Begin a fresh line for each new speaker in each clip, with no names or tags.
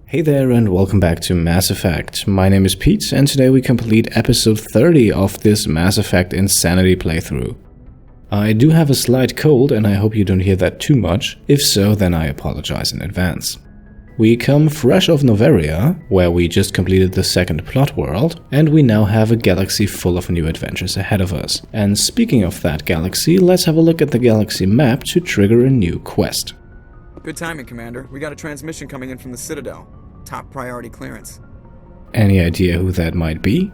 Hey there and welcome back to Mass Effect. My name is Pete and today we complete episode 30 of this Mass Effect Insanity playthrough. I do have a slight cold and I hope you don't hear that too much. If so, then I apologize in advance. We come fresh off Noveria, where we just completed the second plot world, and we now have a galaxy full of new adventures ahead of us. And speaking of that galaxy, let's have a look at the galaxy map to trigger a new quest.
Good timing, Commander. We got a transmission coming in from the Citadel. Top priority clearance.
Any idea who that might be?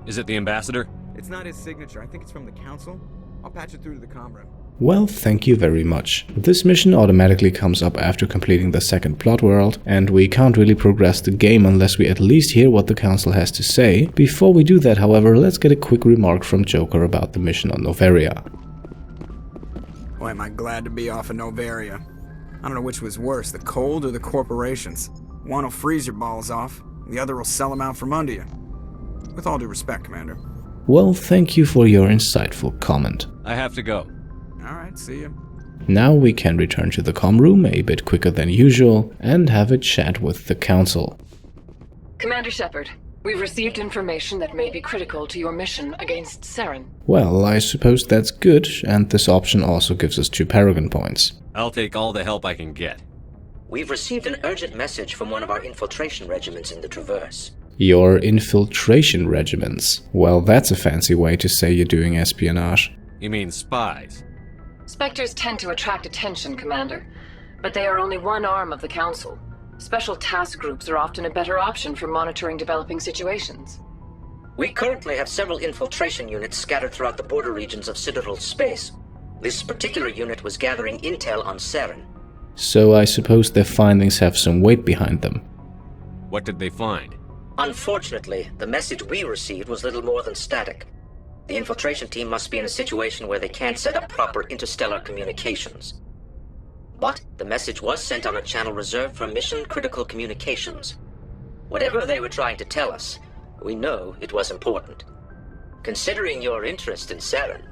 Is it the Ambassador?
It's not his signature. I think it's from the Council. I'll patch it through to the comm room.
Well, thank you very much. This mission automatically comes up after completing the second plot world, and we can't really progress the game unless we at least hear what the Council has to say. Before we do that, however, let's get a quick remark from Joker about the mission on Noveria.
Boy, am I glad to be off of Noveria. I don't know which was worse, the cold or the corporations. One will freeze your balls off, the other will sell them out from under you. With all due respect, Commander.
Well, thank you for your insightful comment.
I have to go.
Alright, see you.
Now we can return to the comm room a bit quicker than usual and have a chat with the Council.
Commander Shepard, we've received information that may be critical to your mission against Saren.
Well, I suppose that's good, and this option also gives us 2 Paragon points.
I'll take all the help I can get.
We've received an urgent message from one of our infiltration regiments in the Traverse.
Your infiltration regiments. Well, that's a fancy way to say you're doing espionage.
You mean spies?
Spectres tend to attract attention, Commander, but they are only one arm of the Council. Special task groups are often a better option for monitoring developing situations.
We currently have several infiltration units scattered throughout the border regions of Citadel space. This particular unit was gathering intel on Saren.
So I suppose their findings have some weight behind them.
What did they find?
Unfortunately, the message we received was little more than static. The infiltration team must be in a situation where they can't set up proper interstellar communications. But the message was sent on a channel reserved for mission-critical communications. Whatever they were trying to tell us, we know it was important. Considering your interest in Saren,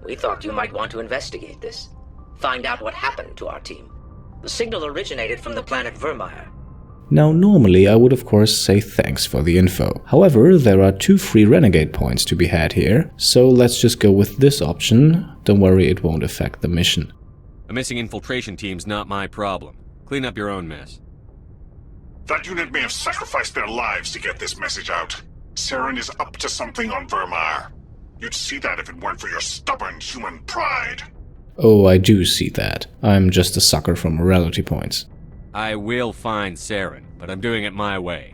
we thought you might want to investigate this. Find out what happened to our team. The signal originated from the planet Virmire.
Now, normally I would of course say thanks for the info. However, there are 2 free renegade points to be had here, so let's just go with this option. Don't worry, it won't affect the mission.
A missing infiltration team's not my problem. Clean up your own mess.
That unit may have sacrificed their lives to get this message out. Saren is up to something on Virmire. You'd see that if it weren't for your stubborn human pride.
Oh, I do see that. I'm just a sucker for morality points.
I will find Saren, but I'm doing it my way.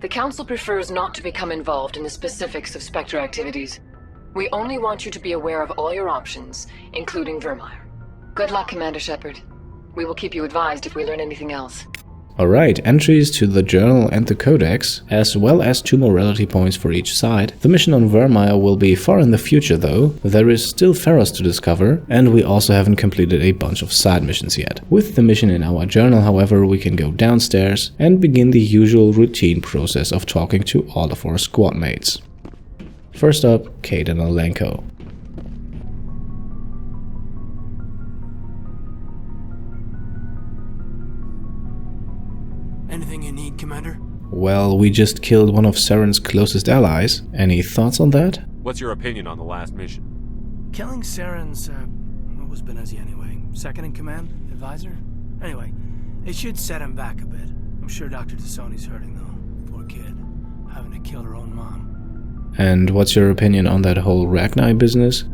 The Council prefers not to become involved in the specifics of Spectre activities. We only want you to be aware of all your options, including Virmire. Good luck, Commander Shepard. We will keep you advised if we learn anything else.
Alright, entries to the journal and the codex, as well as 2 morality points for each side. The mission on Virmire will be far in the future though. There is still Ferros to discover, and we also haven't completed a bunch of side missions yet. With the mission in our journal, however, we can go downstairs and begin the usual routine process of talking to all of our squad mates. First up, Kaidan and Lenko.
Anything you need, Commander?
Well, we just killed one of Saren's closest allies. Any thoughts on that?
What's your opinion on the last mission?
Killing Saren's, what was Benezi anyway? Second in command? Advisor? Anyway, it should set him back a bit. I'm sure Dr. Tassoni's hurting, though. Poor kid. Having to kill her own mom.
And what's your opinion on that whole Rachni business?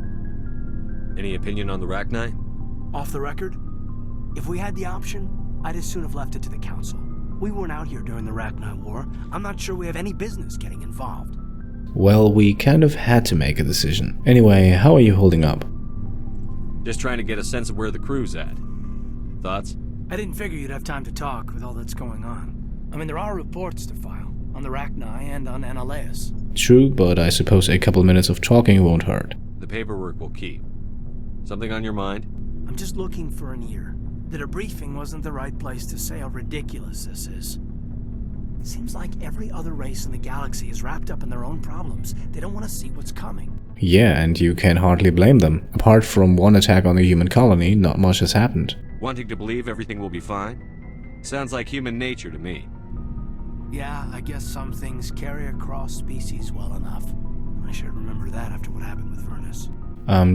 Any opinion on the Rachni?
Off the record? If we had the option, I'd as soon have left it to the Council. We weren't out here during the Rachni War. I'm not sure we have any business getting involved.
Well, we kind of had to make a decision. Anyway, how are you holding up?
Just trying to get a sense of where the crew's at. Thoughts?
I didn't figure you'd have time to talk with all that's going on. I mean, there are reports to file, on the Rachni and on Annaleus.
True, but I suppose a couple minutes of talking won't hurt.
The paperwork will keep. Something on your mind?
I'm just looking for an ear. The debriefing wasn't the right place to say how ridiculous this is. It seems like every other race in the galaxy is wrapped up in their own problems. They don't want to see what's coming.
Yeah, and you can hardly blame them. Apart from one attack on the human colony, not much has happened.
Wanting to believe everything will be fine? Sounds like human nature to me.
Yeah, I guess some things carry across species well enough. I should remember that after what happened with Vernus.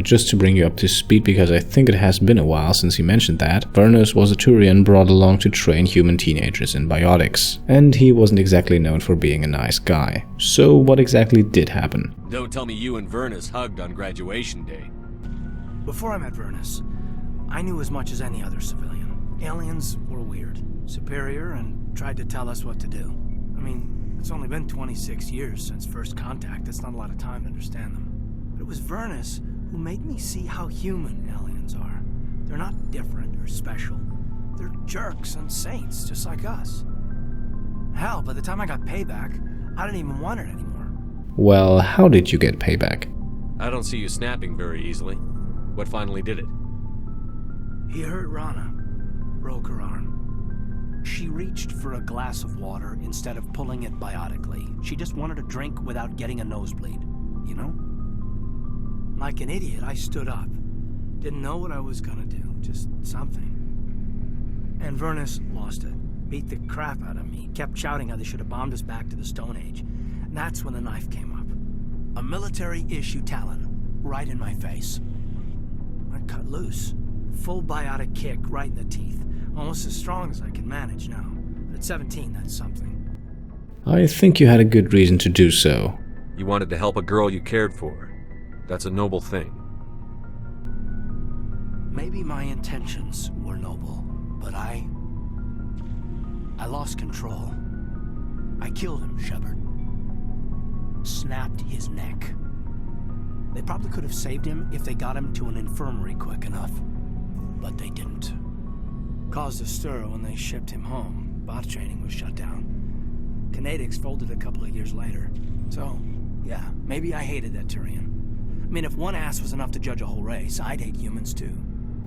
Just to bring you up to speed, because I think it has been a while since you mentioned that, Vernus was a Turian brought along to train human teenagers in biotics, and he wasn't exactly known for being a nice guy. So what exactly did happen?
Don't tell me you and Vernus hugged on graduation day.
Before I met Vernus, I knew as much as any other civilian. Aliens were weird, superior, and tried to tell us what to do. I mean, it's only been 26 years since first contact. That's not a lot of time to understand them. But it was Vernus who made me see how human aliens are. They're not different or special. They're jerks and saints, just like us. Hell, by the time I got payback, I didn't even want it anymore.
Well, how did you get payback?
I don't see you snapping very easily. What finally did it?
He hurt Rana, broke her arm. She reached for a glass of water instead of pulling it biotically. She just wanted a drink without getting a nosebleed, you know? Like an idiot, I stood up. Didn't know what I was gonna do, just something. And Vernus lost it. Beat the crap out of me. Kept shouting how they should have bombed us back to the Stone Age. And that's when the knife came up. A military-issue talon, right in my face. I cut loose. Full biotic kick right in the teeth. Almost as strong as I can manage now. At 17, that's something.
I think you had a good reason to do so.
You wanted to help a girl you cared for. That's a noble thing.
Maybe my intentions were noble, but I lost control. I killed him, Shepard. Snapped his neck. They probably could have saved him if they got him to an infirmary quick enough. But they didn't. Caused a stir when they shipped him home. Bot training was shut down. Kinetics folded a couple of years later. So, yeah, maybe I hated that Turian. I mean, if one ass was enough to judge a whole race, I'd hate humans too.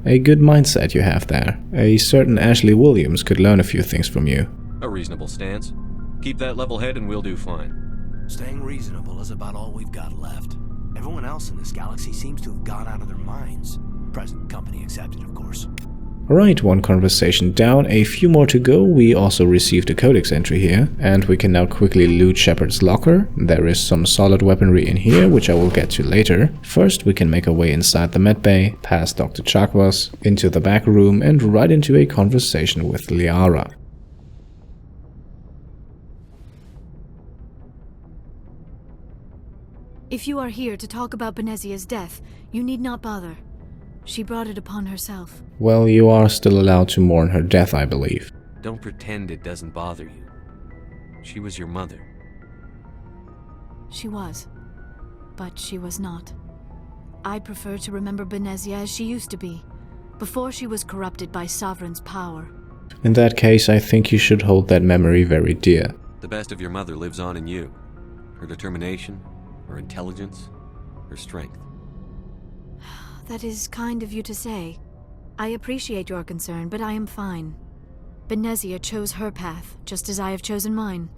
A good mindset you have there. A certain Ashley Williams could learn a few things from you.
A reasonable stance. Keep that level head and we'll do fine.
Staying reasonable is about all we've got left. Everyone else in this galaxy seems to have gone out of their minds. Present company accepted, of course.
Alright, one conversation down, a few more to go. We also received a codex entry here, and we can now quickly loot Shepard's locker. There is some solid weaponry in here, which I will get to later. First, we can make our way inside the medbay, past Dr. Chakwas, into the back room, and right into a conversation with Liara.
If you are here to talk about Benezia's death, you need not bother. She brought it upon herself.
Well, you are still allowed to mourn her death, I believe.
Don't pretend it doesn't bother you. She was your mother.
She was. But she was not. I prefer to remember Benezia as she used to be, before she was corrupted by Sovereign's power.
In that case, I think you should hold that memory very dear.
The best of your mother lives on in you. Her determination, her intelligence, her strength.
That is kind of you to say. I appreciate your concern, but I am fine. Benezia chose her path, just as I have chosen mine.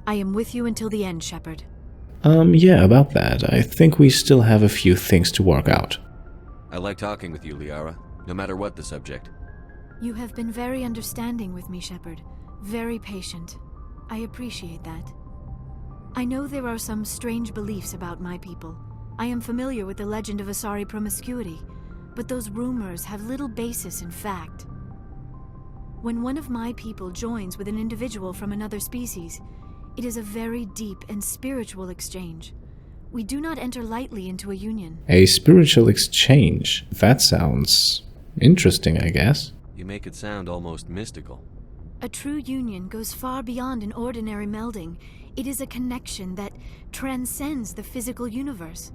I am with you until the end, Shepard.
Yeah, about that. I think we still have a few things to work out.
I like talking with you, Liara, no matter what the subject.
You have been very understanding with me, Shepard. Very patient. I appreciate that. I know there are some strange beliefs about my people. I am familiar with the legend of Asari promiscuity, but those rumors have little basis in fact. When one of my people joins with an individual from another species, it is a very deep and spiritual exchange. We do not enter lightly into a union.
A spiritual exchange? That sounds interesting, I guess.
You make it sound almost mystical.
A true union goes far beyond an ordinary melding. It is a connection that transcends the physical universe.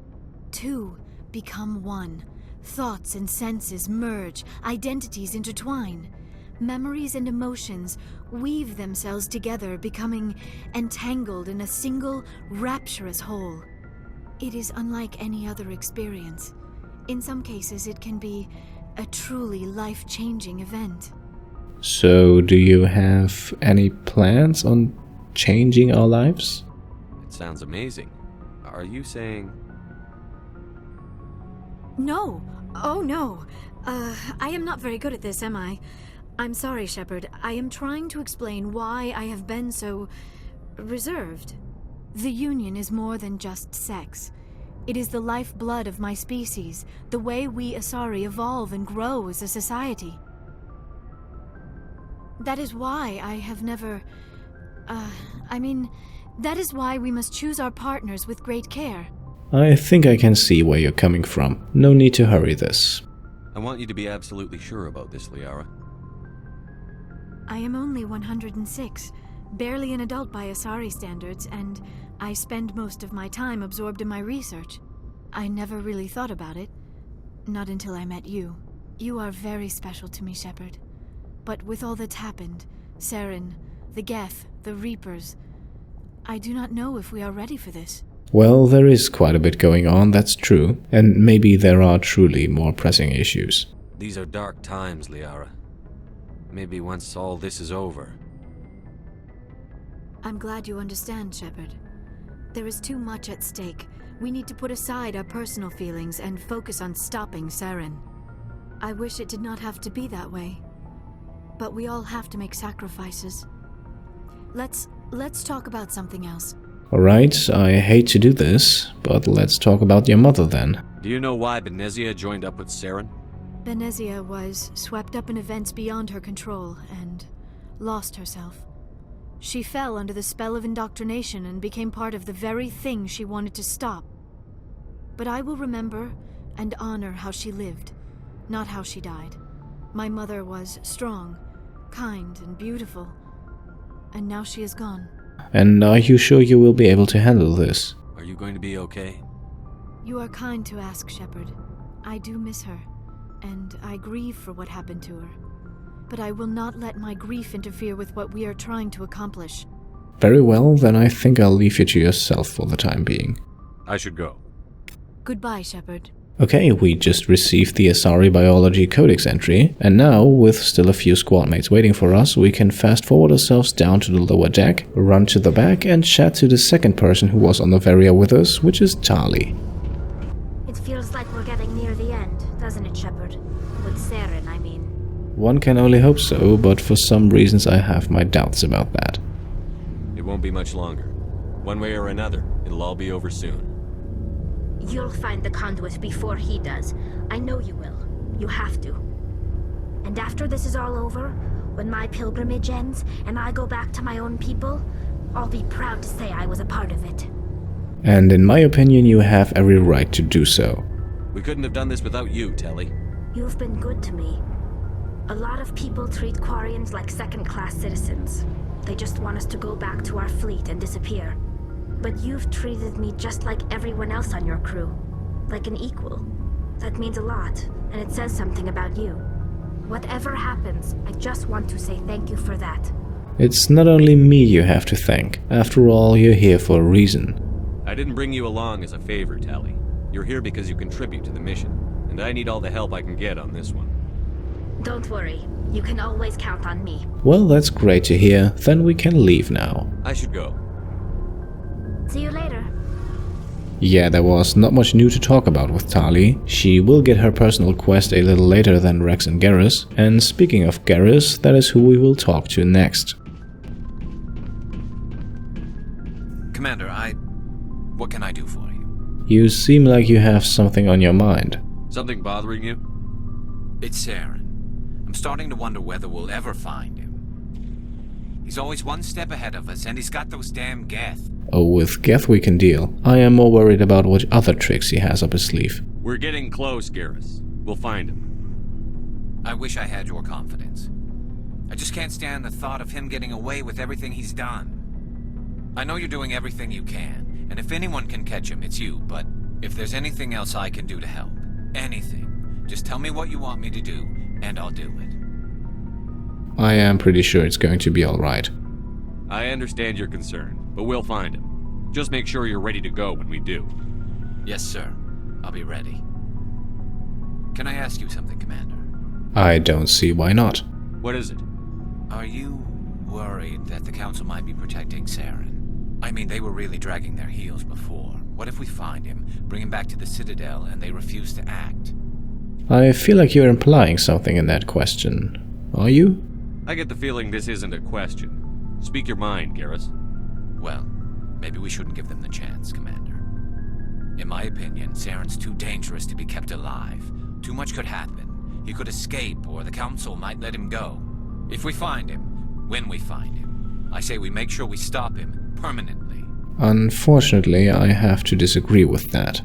Two become one. Thoughts and senses merge, identities intertwine. Memories and emotions weave themselves together, becoming entangled in a single, rapturous whole. It is unlike any other experience. In some cases, it can be a truly life-changing event.
So, do you have any plans on changing our lives?
It sounds amazing. Are you saying...
No. Oh, no. I am not very good at this, am I? I'm sorry, Shepard. I am trying to explain why I have been so reserved. The Union is more than just sex. It is the lifeblood of my species, the way we Asari evolve and grow as a society. That is why I have never... that is why we must choose our partners with great care.
I think I can see where you're coming from. No need to hurry this.
I want you to be absolutely sure about this, Liara.
I am only 106, barely an adult by Asari standards, and I spend most of my time absorbed in my research. I never really thought about it. Not until I met you. You are very special to me, Shepard. But with all that's happened, Saren, the Geth, the Reapers, I do not know if we are ready for this.
Well, there is quite a bit going on, that's true, and maybe there are truly more pressing issues.
These are dark times, Liara. Maybe once all this is over.
I'm glad you understand, Shepard. There is too much at stake. We need to put aside our personal feelings and focus on stopping Saren. I wish it did not have to be that way. But we all have to make sacrifices. Let's talk about something else.
Alright, I hate to do this, but let's talk about your mother then.
Do you know why Benezia joined up with Saren?
Benezia was swept up in events beyond her control and lost herself. She fell under the spell of indoctrination and became part of the very thing she wanted to stop. But I will remember and honor how she lived, not how she died. My mother was strong, kind, and beautiful, and now she is gone.
And are you sure you will be able to handle this?
Are you going to be okay?
You are kind to ask, Shepard. I do miss her, and I grieve for what happened to her. But I will not let my grief interfere with what we are trying to accomplish.
Very well, then I think I'll leave you to yourself for the time being.
I should go.
Goodbye, Shepard.
Okay, we just received the Asari Biology Codex entry, and now, with still a few squad mates waiting for us, we can fast forward ourselves down to the lower deck, run to the back, and chat to the second person who was on Noveria with us, which is Tali.
It feels like we're getting near the end, doesn't it, Shepard? With Saren, I mean.
One can only hope so, but for some reasons I have my doubts about that.
It won't be much longer. One way or another, it'll all be over soon.
You'll find the conduit before he does. I know you will. You have to. And after this is all over, when my pilgrimage ends and I go back to my own people, I'll be proud to say I was a part of it.
And in my opinion, you have every right to do so.
We couldn't have done this without you, Tali.
You've been good to me. A lot of people treat Quarians like second-class citizens. They just want us to go back to our fleet and disappear. But you've treated me just like everyone else on your crew. Like an equal. That means a lot, and it says something about you. Whatever happens, I just want to say thank you for that.
It's not only me you have to thank. After all, you're here for a reason.
I didn't bring you along as a favor, Tali. You're here because you contribute to the mission, and I need all the help I can get on this one.
Don't worry. You can always count on me.
Well, that's great to hear. Then we can leave now.
I should go.
See you later.
Yeah, there was not much new to talk about with Tali. She will get her personal quest a little later than Rex and Garrus. And speaking of Garrus, that is who we will talk to next.
Commander, what can I do for you?
You seem like you have something on your mind.
Something bothering you?
It's Saren. I'm starting to wonder whether we'll ever find him. He's always one step ahead of us, and he's got those damn Geth.
Oh, with Geth we can deal. I am more worried about what other tricks he has up his sleeve.
We're getting close, Garrus. We'll find him.
I wish I had your confidence. I just can't stand the thought of him getting away with everything he's done. I know you're doing everything you can, and if anyone can catch him, it's you, but if there's anything else I can do to help, anything, just tell me what you want me to do, and I'll do it.
I am pretty sure it's going to be alright.
I understand your concern, but we'll find him. Just make sure you're ready to go when we do.
Yes, sir. I'll be ready. Can I ask you something, Commander?
I don't see why not.
What is it?
Are you worried that the Council might be protecting Saren? I mean, they were really dragging their heels before. What if we find him, bring him back to the Citadel, and they refuse to act?
I feel like you're implying something in that question. Are you?
I get the feeling this isn't a question. Speak your mind, Garrus.
Well, maybe we shouldn't give them the chance, Commander. In my opinion, Saren's too dangerous to be kept alive. Too much could happen. He could escape, or the Council might let him go. If we find him, when we find him, I say we make sure we stop him permanently.
Unfortunately, I have to disagree with that.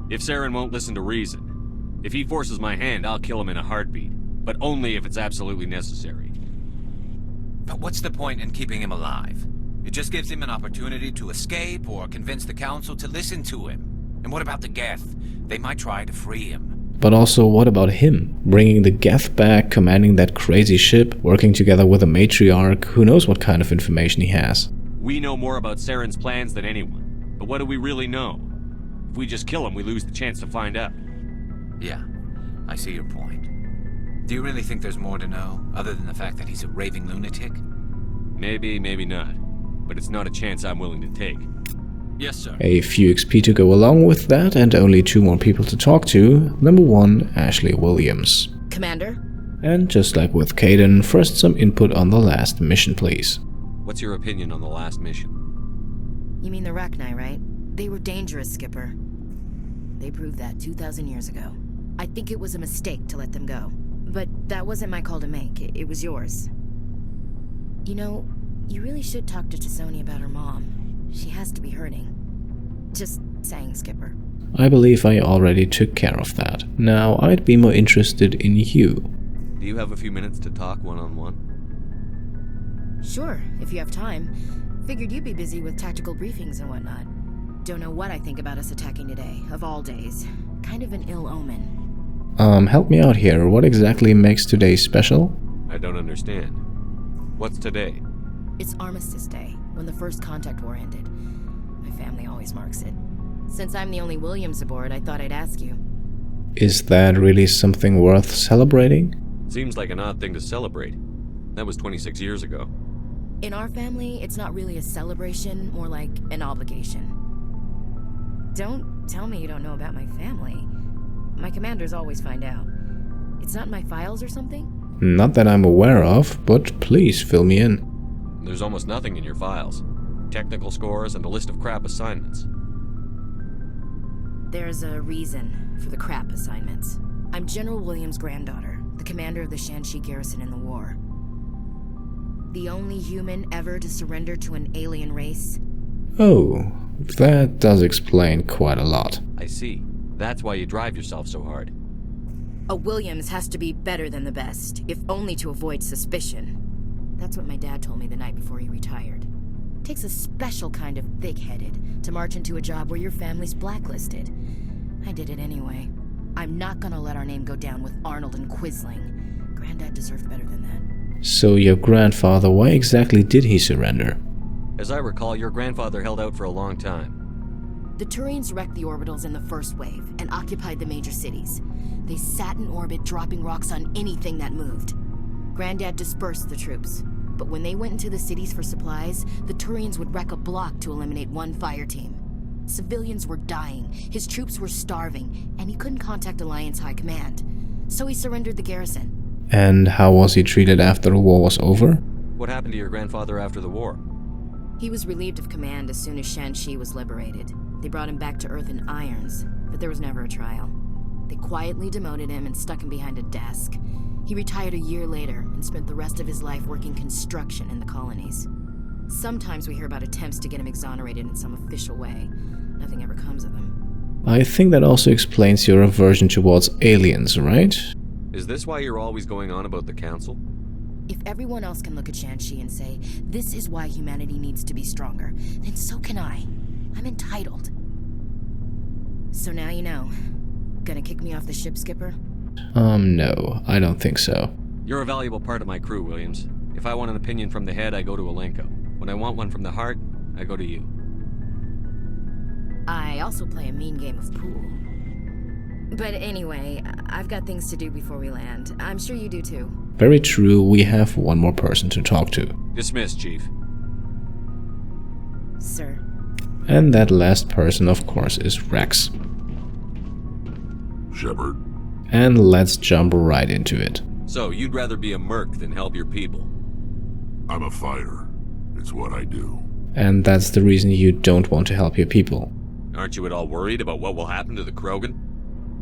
If Saren won't listen to reason, if he forces my hand, I'll kill him in a heartbeat. But only if it's absolutely necessary.
But what's the point in keeping him alive? It just gives him an opportunity to escape or convince the Council to listen to him. And what about the Geth? They might try to free him.
But also, what about him? Bringing the Geth back, commanding that crazy ship, working together with a matriarch, who knows what kind of information he has.
We know more about Saren's plans than anyone. But what do we really know? If we just kill him, we lose the chance to find out.
Yeah, I see your point. Do you really think there's more to know, other than the fact that he's a raving lunatic?
Maybe, maybe not. But it's not a chance I'm willing to take.
Yes, sir.
A few XP to go along with that, and only 2 more people to talk to. Number 1, Ashley Williams.
Commander?
And just like with Kaidan, first some input on the last mission, please.
What's your opinion on the last mission?
You mean the Rachni, right? They were dangerous, Skipper. They proved that 2,000 years ago. I think it was a mistake to let them go. But that wasn't my call to make. It was yours. You know, you really should talk to T'Soni about her mom. She has to be hurting. Just saying, Skipper.
I believe I already took care of that. Now, I'd be more interested in you.
Do you have a few minutes to talk one-on-one?
Sure, if you have time. Figured you'd be busy with tactical briefings and whatnot. Don't know what I think about us attacking today, of all days. Kind of an ill omen.
Help me out here. What exactly makes today special?
I don't understand. What's today?
It's Armistice Day, when the first contact war ended. My family always marks it. Since I'm the only Williams aboard, I thought I'd ask you.
Is that really something worth celebrating?
Seems like an odd thing to celebrate. That was 26 years ago.
In our family, it's not really a celebration, more like an obligation. Don't tell me you don't know about my family. My commanders always find out. It's not in my files or something?
Not that I'm aware of, but please fill me in.
There's almost nothing in your files. Technical scores and a list of crap assignments.
There's a reason for the crap assignments. I'm General Williams' granddaughter, the commander of the Shanxi garrison in the war. The only human ever to surrender to an alien race.
Oh, that does explain quite a lot.
I see. That's why you drive yourself so hard.
A Williams has to be better than the best, if only to avoid suspicion. That's what my dad told me the night before he retired. Takes a special kind of thick-headed to march into a job where your family's blacklisted. I did it anyway. I'm not gonna let our name go down with Arnold and Quisling. Granddad deserved better than that.
So your grandfather, why exactly did he surrender?
As I recall, your grandfather held out for a long time.
The Turians wrecked the orbitals in the first wave and occupied the major cities. They sat in orbit, dropping rocks on anything that moved. Granddad dispersed the troops, but when they went into the cities for supplies, the Turians would wreck a block to eliminate one fire team. Civilians were dying, his troops were starving, and he couldn't contact Alliance High Command. So he surrendered the garrison.
And how was he treated after the war was over?
What happened to your grandfather after the war?
He was relieved of command as soon as Shanxi was liberated. They brought him back to Earth in irons, but there was never a trial. They quietly demoted him and stuck him behind a desk. He retired a year later and spent the rest of his life working construction in the colonies. Sometimes we hear about attempts to get him exonerated in some official way. Nothing ever comes of them.
I think that also explains your aversion towards aliens, right?
Is this why you're always going on about the Council?
If everyone else can look at Shanxi and say, this is why humanity needs to be stronger, then so can I. I'm entitled. So now you know. Gonna kick me off the ship, Skipper?
No, I don't think so.
You're a valuable part of my crew, Williams. If I want an opinion from the head, I go to Alenko. When I want one from the heart, I go to you.
I also play a mean game of pool. But anyway, I've got things to do before we land. I'm sure you do too.
Very true, we have one more person to talk to.
Dismissed, Chief.
Sir.
And that last person, of course, is Rex.
Shepard.
And let's jump right into it.
So, you'd rather be a merc than help your people?
I'm a fighter. It's what I do.
And that's the reason you don't want to help your people.
Aren't you at all worried about what will happen to the Krogan?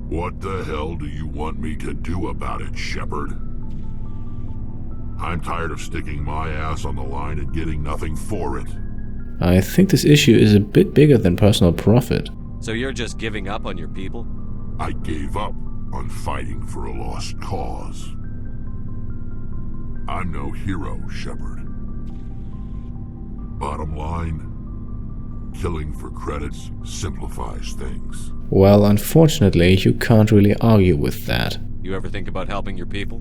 What the hell do you want me to do about it, Shepard? I'm tired of sticking my ass on the line and getting nothing for it.
I think this issue is a bit bigger than personal profit.
So you're just giving up on your people?
I gave up on fighting for a lost cause. I'm no hero, Shepard. Bottom line, killing for credits simplifies things.
Well, unfortunately, you can't really argue with that.
You ever think about helping your people?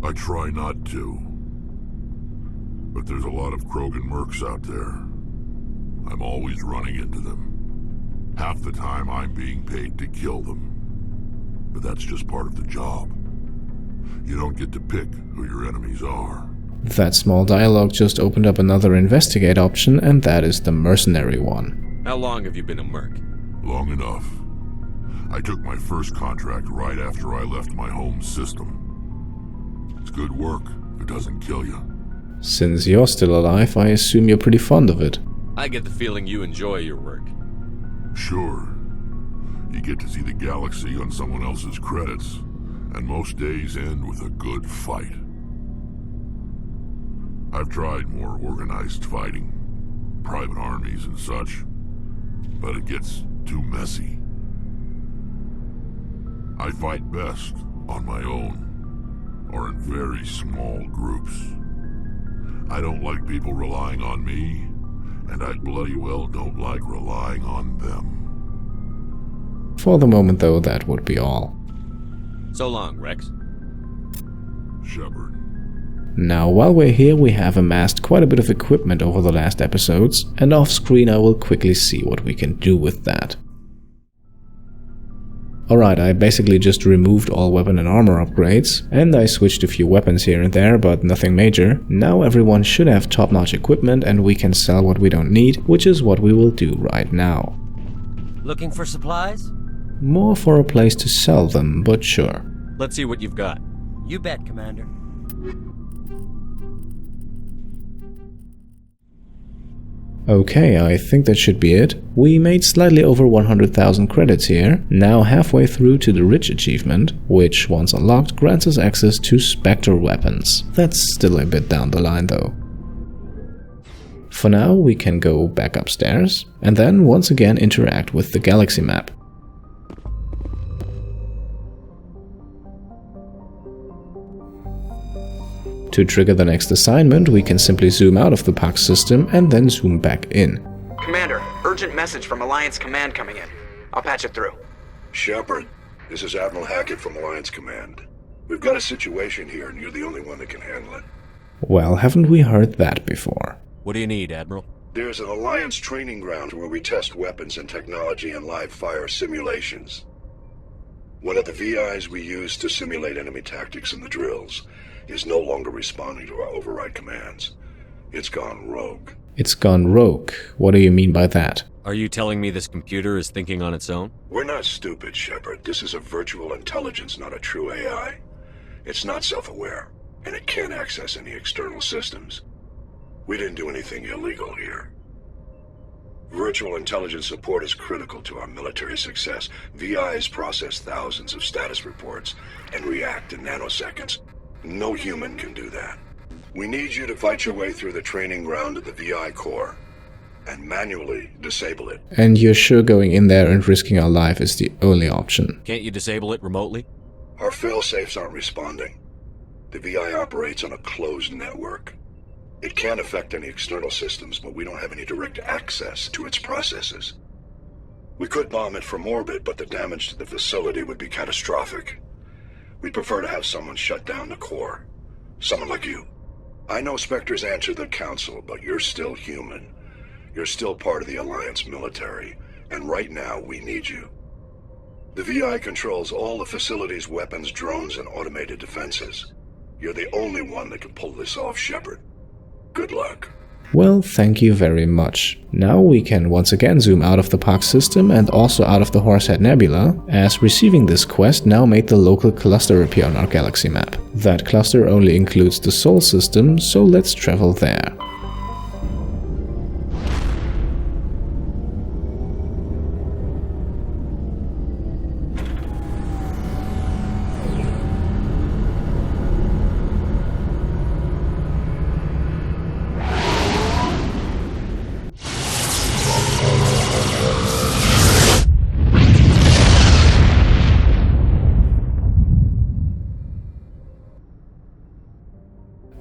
I try not to. But there's a lot of Krogan mercs out there. I'm always running into them. Half the time I'm being paid to kill them. But that's just part of the job. You don't get to pick who your enemies are.
That small dialogue just opened up another investigate option, and that is the mercenary one.
How long have you been a merc?
Long enough. I took my first contract right after I left my home system. It's good work if it doesn't kill you.
Since you're still alive, I assume you're pretty fond of it.
I get the feeling you enjoy your work.
Sure. You get to see the galaxy on someone else's credits, and most days end with a good fight. I've tried more organized fighting, private armies and such, but it gets too messy. I fight best on my own, or in very small groups. I don't like people relying on me, and I bloody well don't like relying on them.
For the moment, though, that would be all.
So long, Rex.
Shepard.
Now, while we're here, we have amassed quite a bit of equipment over the last episodes, and off-screen I will quickly see what we can do with that. Alright, I basically just removed all weapon and armor upgrades, and I switched a few weapons here and there, but nothing major. Now everyone should have top-notch equipment and we can sell what we don't need, which is what we will do right now.
Looking for supplies?
More for a place to sell them, but sure.
Let's see what you've got.
You bet, Commander.
Okay, I think that should be it. We made slightly over 100,000 credits here, now halfway through to the Rich achievement, which, once unlocked, grants us access to Spectre weapons. That's still a bit down the line though. For now, we can go back upstairs, and then once again interact with the galaxy map. To trigger the next assignment, we can simply zoom out of the PAX system and then zoom back in.
Commander, urgent message from Alliance Command coming in. I'll patch it through.
Shepard, this is Admiral Hackett from Alliance Command. We've got a situation here and you're the only one that can handle it.
Well, haven't we heard that before?
What do you need, Admiral?
There's an Alliance training ground where we test weapons and technology in live fire simulations. One of the VIs we use to simulate enemy tactics in the drills is no longer responding to our override commands. It's gone rogue.
It's gone rogue. What do you mean by that?
Are you telling me this computer is thinking on its own?
We're not stupid, Shepard. This is a virtual intelligence, not a true AI. It's not self-aware, and it can't access any external systems. We didn't do anything illegal here. Virtual intelligence support is critical to our military success. VIs process thousands of status reports and react in nanoseconds. No human can do that. We need you to fight your way through the training ground of the VI core and manually disable it.
And you're sure going in there and risking our life is the only option?
Can't you disable it remotely?
Our fail-safes aren't responding. The VI operates on a closed network. It can't affect any external systems, but we don't have any direct access to its processes. We could bomb it from orbit, but the damage to the facility would be catastrophic. We'd prefer to have someone shut down the core. Someone like you. I know Spectres answer the Council, but you're still human. You're still part of the Alliance military, and right now we need you. The VI controls all the facility's weapons, drones, and automated defenses. You're the only one that can pull this off, Shepard. Good luck.
Well, thank you very much. Now we can once again zoom out of the Park system and also out of the Horsehead Nebula, as receiving this quest now made the local cluster appear on our galaxy map. That cluster only includes the Sol system, so let's travel there.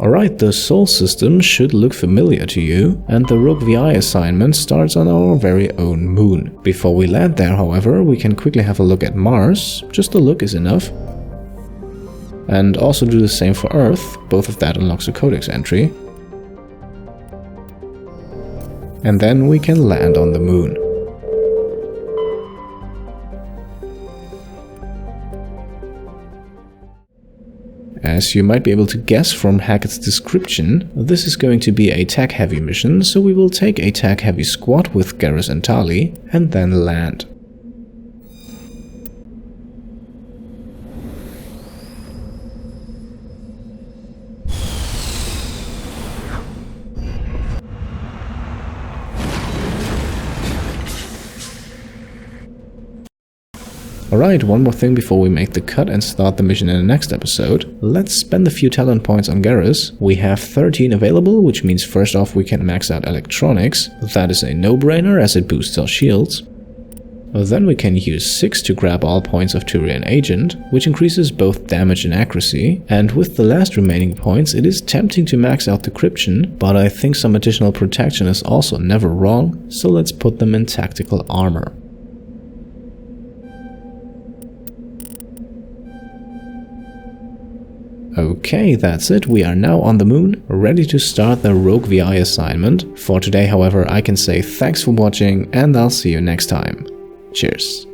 Alright, the Sol system should look familiar to you, and the Rogue VI assignment starts on our very own moon. Before we land there, however, we can quickly have a look at Mars. Just a look is enough. And also do the same for Earth. Both of that unlocks a codex entry. And then we can land on the moon. As you might be able to guess from Hackett's description, this is going to be a tech-heavy mission, so we will take a tech-heavy squad with Garrus and Tali, and then land. Alright, one more thing before we make the cut and start the mission in the next episode. Let's spend a few talent points on Garrus. We have 13 available, which means first off we can max out electronics. That is a no-brainer as it boosts our shields. Then we can use 6 to grab all points of Turian Agent, which increases both damage and accuracy. And with the last remaining points, it is tempting to max out Decryption, but I think some additional protection is also never wrong, so let's put them in tactical armor. Okay, that's it. We are now on the moon, ready to start the Rogue VI assignment. For today, however, I can say thanks for watching, and I'll see you next time. Cheers.